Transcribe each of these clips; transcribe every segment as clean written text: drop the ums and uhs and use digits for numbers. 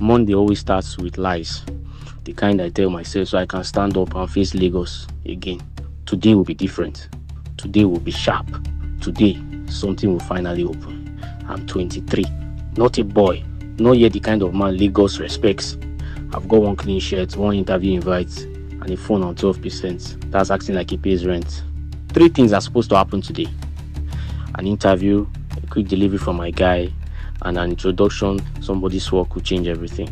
Monday always starts with lies, the kind I tell myself so I can stand up and face Lagos again. Today will be different. Today will be sharp. Today, something will finally open. I'm 23, not a boy, not yet the kind of man Lagos respects. I've got one clean shirt, one interview invite, and a phone on 12%. That's acting like he pays rent. 3 things are supposed to happen today: an interview, a quick delivery from my guy, and an introduction somebody swore could change everything.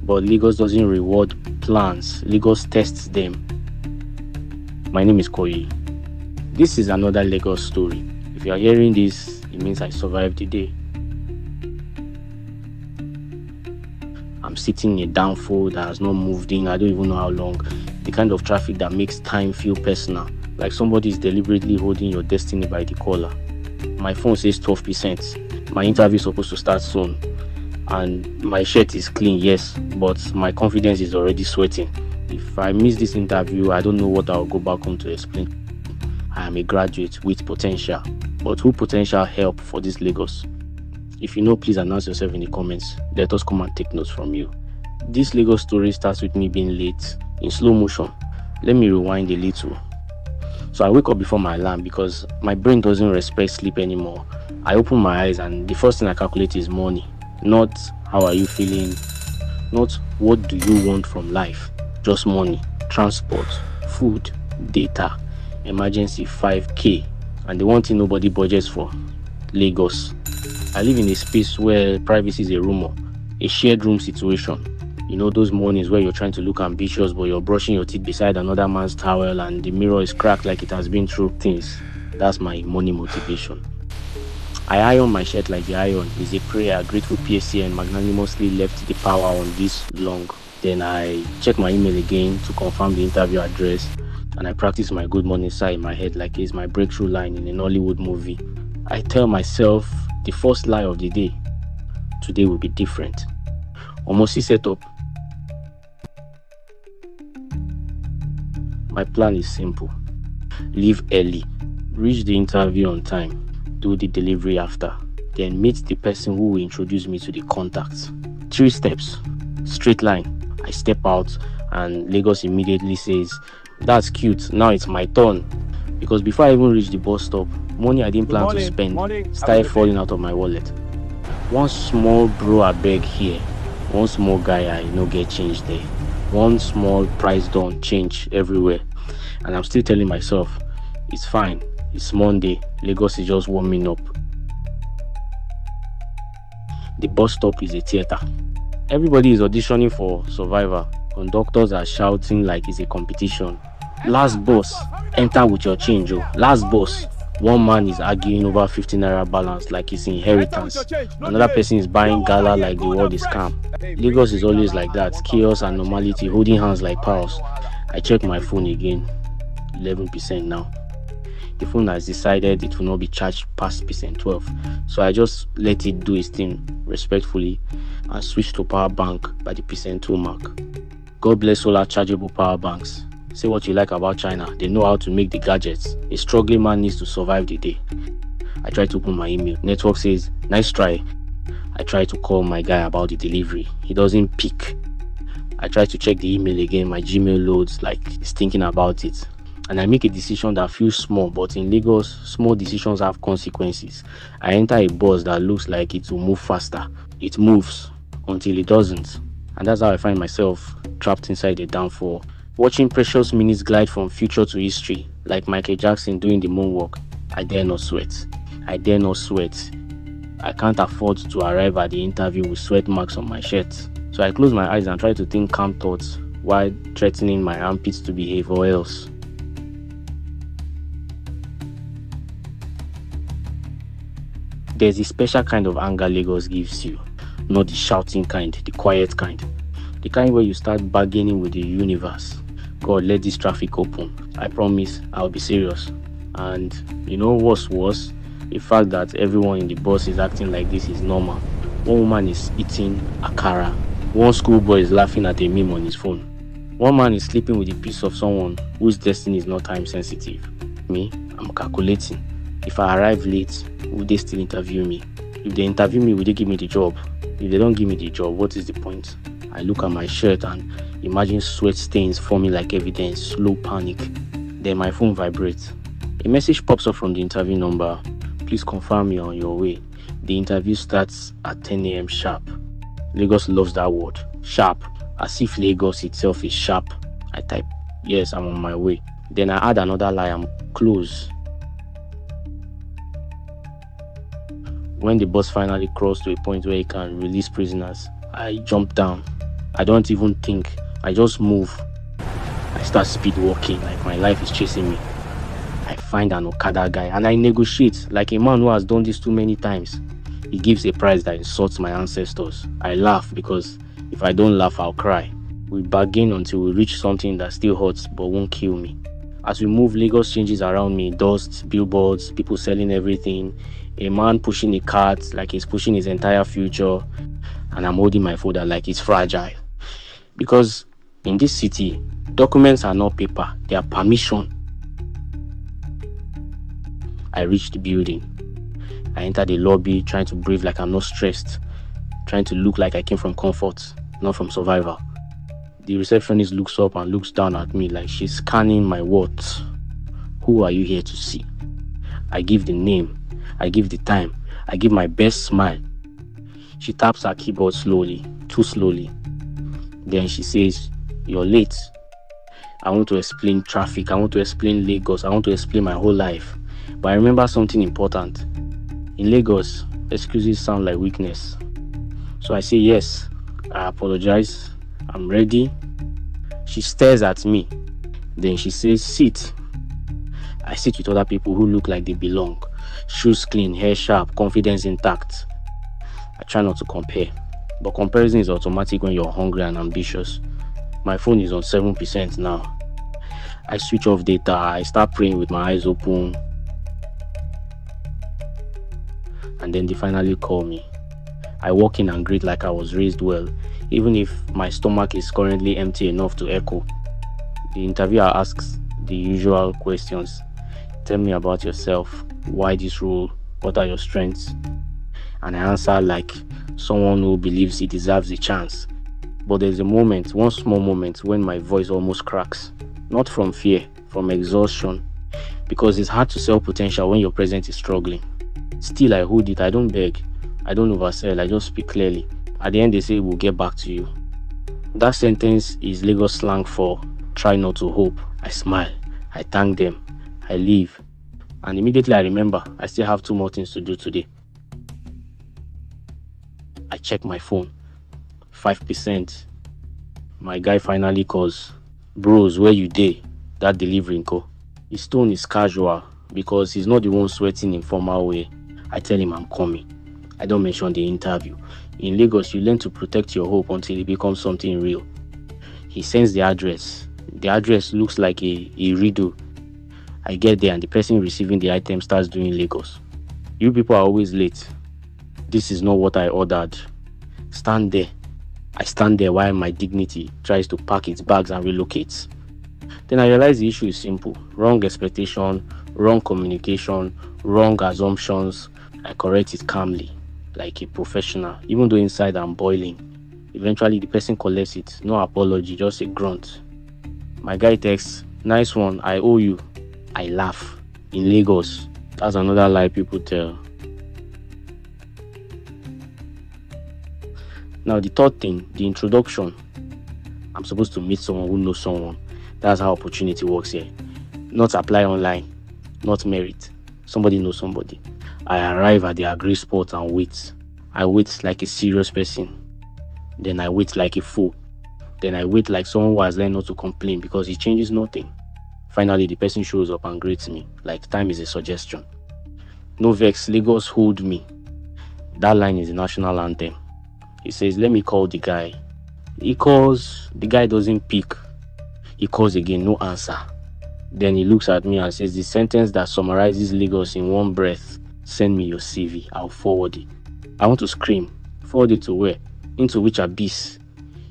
But Lagos doesn't reward plans, Lagos tests them. My name is Koyi. This is another Lagos story. If you are hearing this, it means I survived the day. I'm sitting in a downfall that has not moved in, I don't even know how long. The kind of traffic that makes time feel personal, like somebody is deliberately holding your destiny by the collar. My phone says 12%. My interview is supposed to start soon. And my shirt is clean, yes, but my confidence is already sweating. If I miss this interview, I don't know what I'll go back home to explain. I am a graduate with potential, but who potential help for this Lagos? If you know, please announce yourself in the comments. Let us come and take notes from you. This Lagos story starts with me being late in slow motion. Let me rewind a little. So I wake up before my alarm because my brain doesn't respect sleep anymore. I open my eyes and the first thing I calculate is money. Not how are you feeling, not what do you want from life. Just money, transport, food, data, emergency 5k, and the one thing nobody budgets for: Lagos. I live in a space where privacy is a rumor, a shared room situation. You know those mornings where you're trying to look ambitious but you're brushing your teeth beside another man's towel and the mirror is cracked like it has been through things. That's my money motivation. I iron my shirt like the iron is a prayer grateful PSCN magnanimously left the power on this long. Then I check my email again to confirm the interview address, and I practice my good morning sigh in my head like it's my breakthrough line in an Hollywood movie. I tell myself the first lie of the day: today will be different. Almost set up. My plan is simple: leave early, reach the interview on time, do the delivery after, then meet the person who will introduce me to the contacts. 3 steps, straight line. I step out and Lagos immediately says, "That's cute, now it's my turn." Because before I even reach the bus stop, money I didn't plan to spend started falling out of my wallet. One small bro I beg here, one small guy I no get change there, one small price down change everywhere. And I'm still telling myself, it's fine, it's Monday, Lagos is just warming up. The bus stop is a theater. Everybody is auditioning for Survivor. Conductors are shouting like it's a competition. Last bus, enter with your change. Oh. Last bus. One man is arguing over 50 naira balance like it's inheritance. Another person is buying gala like the world is calm. Lagos is always like that, chaos and normality holding hands like pals. I check my phone again, 11% now. The phone has decided it will not be charged past percent 12, so I just let it do its thing respectfully and switch to power bank by the percent 2 mark. God bless solar chargeable power banks. Say what you like about China, they know how to make the gadgets. A struggling man needs to survive the day. I try to open my email. Network says, "Nice try." I try to call my guy about the delivery. He doesn't pick. I try to check the email again. My Gmail loads like he's thinking about it. And I make a decision that feels small, but in Lagos, small decisions have consequences. I enter a bus that looks like it will move faster. It moves until it doesn't. And that's how I find myself trapped inside a downfall, watching precious minutes glide from future to history, like Michael Jackson doing the moonwalk. I dare not sweat. I dare not sweat. I can't afford to arrive at the interview with sweat marks on my shirt. So I close my eyes and try to think calm thoughts while threatening my armpits to behave or else. There's a special kind of anger Lagos gives you, not the shouting kind, the quiet kind. The kind where you start bargaining with the universe. God, let this traffic open. I promise I'll be serious. And you know what's worse? The fact that everyone in the bus is acting like this is normal. One woman is eating akara. One schoolboy is laughing at a meme on his phone. One man is sleeping with a piece of someone whose destiny is not time sensitive. Me, I'm calculating. If I arrive late, will they still interview me? If they interview me, will they give me the job? If they don't give me the job, what is the point? I look at my shirt and imagine sweat stains forming like evidence, slow panic. Then my phone vibrates. A message pops up from the interview number. Please confirm you're on your way. The interview starts at 10 a.m. sharp. Lagos loves that word, sharp, as if Lagos itself is sharp. I type, yes, I'm on my way. Then I add another lie, I'm close. When the bus finally crossed to a point where it can release prisoners, I jump down. I don't even think, I just move. I start speed walking like my life is chasing me. I find an Okada guy and I negotiate like a man who has done this too many times. He gives a price that insults my ancestors. I laugh because if I don't laugh, I'll cry. We bargain until we reach something that still hurts but won't kill me. As we move, Lagos changes around me. Dust, billboards, people selling everything. A man pushing a cart like he's pushing his entire future. And I'm holding my folder like it's fragile. Because in this city, documents are not paper, they are permission. I reach the building. I enter the lobby trying to breathe like I'm not stressed. Trying to look like I came from comfort, not from survival. The receptionist looks up and looks down at me like she's scanning my words. Who are you here to see? I give the name. I give the time. I give my best smile. She taps her keyboard slowly, too slowly. Then she says, "You're late." I want to explain traffic. I want to explain Lagos. I want to explain my whole life. But I remember something important. In Lagos, excuses sound like weakness. So I say yes. I apologize. I'm ready. She stares at me. Then she says, "Sit." I sit with other people who look like they belong. Shoes clean, hair sharp, confidence intact. I try not to compare. But comparison is automatic when you're hungry and ambitious. My phone is on 7% now. I switch off data. I start praying with my eyes open. And then they finally call me. I walk in and greet like I was raised well, even if my stomach is currently empty enough to echo. The interviewer asks the usual questions. Tell me about yourself. Why this role? What are your strengths? And I answer like someone who believes he deserves a chance. But there's a moment, one small moment, when my voice almost cracks. Not from fear, from exhaustion. Because it's hard to sell potential when your present is struggling. Still, I hold it. I don't beg. I don't oversell. I just speak clearly. At the end, they say, "We'll get back to you." That sentence is Lagos slang for try not to hope. I smile. I thank them. I leave. And immediately I remember I still have 2 more things to do today. I check my phone. 5%. My guy finally calls. "Bros, where you dey? That delivery nko." His tone is casual because he's not the one sweating in formal way. I tell him I'm coming. I don't mention the interview. In Lagos, you learn to protect your hope until it becomes something real. He sends the address. The address looks like a riddle. I get there and the person receiving the item starts doing Lagos. "You people are always late. This is not what I ordered. Stand there." I stand there while my dignity tries to pack its bags and relocates. Then I realize the issue is simple. Wrong expectation, wrong communication, wrong assumptions. I correct it calmly, like a professional, even though inside I'm boiling. Eventually the person collects it. No apology, just a grunt. My guy texts, "Nice one, I owe you." I laugh. In Lagos, that's another lie people tell. Now the third thing, the introduction. I'm supposed to meet someone who knows someone. That's how opportunity works here. Not apply online, not merit. Somebody knows somebody. I arrive at the agri spot and wait. I wait like a serious person. Then I wait like a fool. Then I wait like someone who has learned not to complain because it changes nothing. Finally, the person shows up and greets me like time is a suggestion. "No vex, Lagos hold me." That line is the national anthem. He says, "Let me call the guy." He calls, the guy doesn't pick. He calls again, no answer. Then he looks at me and says, "The sentence that summarizes Lagos in one breath, send me your CV, I'll forward it." I want to scream. Forward it to where? Into which abyss?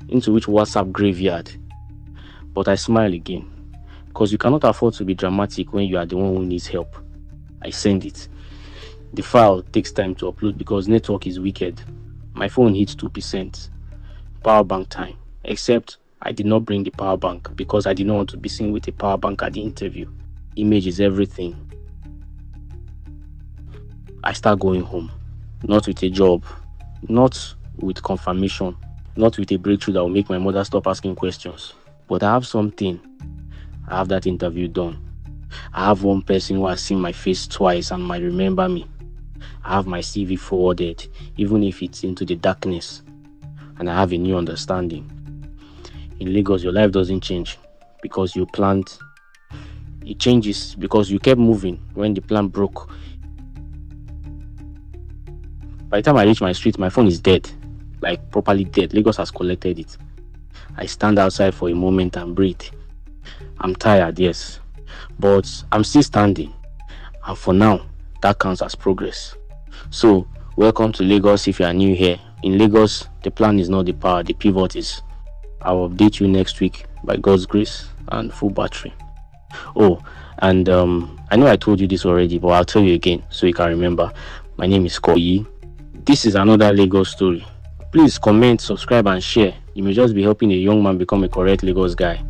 Into which WhatsApp graveyard? But I smile again. Because you cannot afford to be dramatic when you are the one who needs help. I send it. The file takes time to upload because network is wicked. My phone hit 2%. Power bank time. Except I did not bring the power bank because I did not want to be seen with a power bank at the interview. Image is everything. I start going home. Not with a job. Not with confirmation. Not with a breakthrough that will make my mother stop asking questions. But I have something. I have that interview done. I have one person who has seen my face twice and might remember me. I have my CV forwarded, even if it's into the darkness. And I have a new understanding. In Lagos, your life doesn't change because you planned. It changes because you kept moving when the plan broke. By the time I reach my street, my phone is dead. Like properly dead. Lagos has collected it. I stand outside for a moment and breathe. I'm tired, yes. But I'm still standing. And for now, that counts as progress. So, welcome to Lagos if you are new here. In Lagos, the plan is not the power, the pivot is. I'll update you next week by God's grace and full battery. Oh, and I know I told you this already, but I'll tell you again so you can remember. My name is Koyi. This is another Lagos story. Please comment, subscribe, and share. You may just be helping a young man become a correct Lagos guy.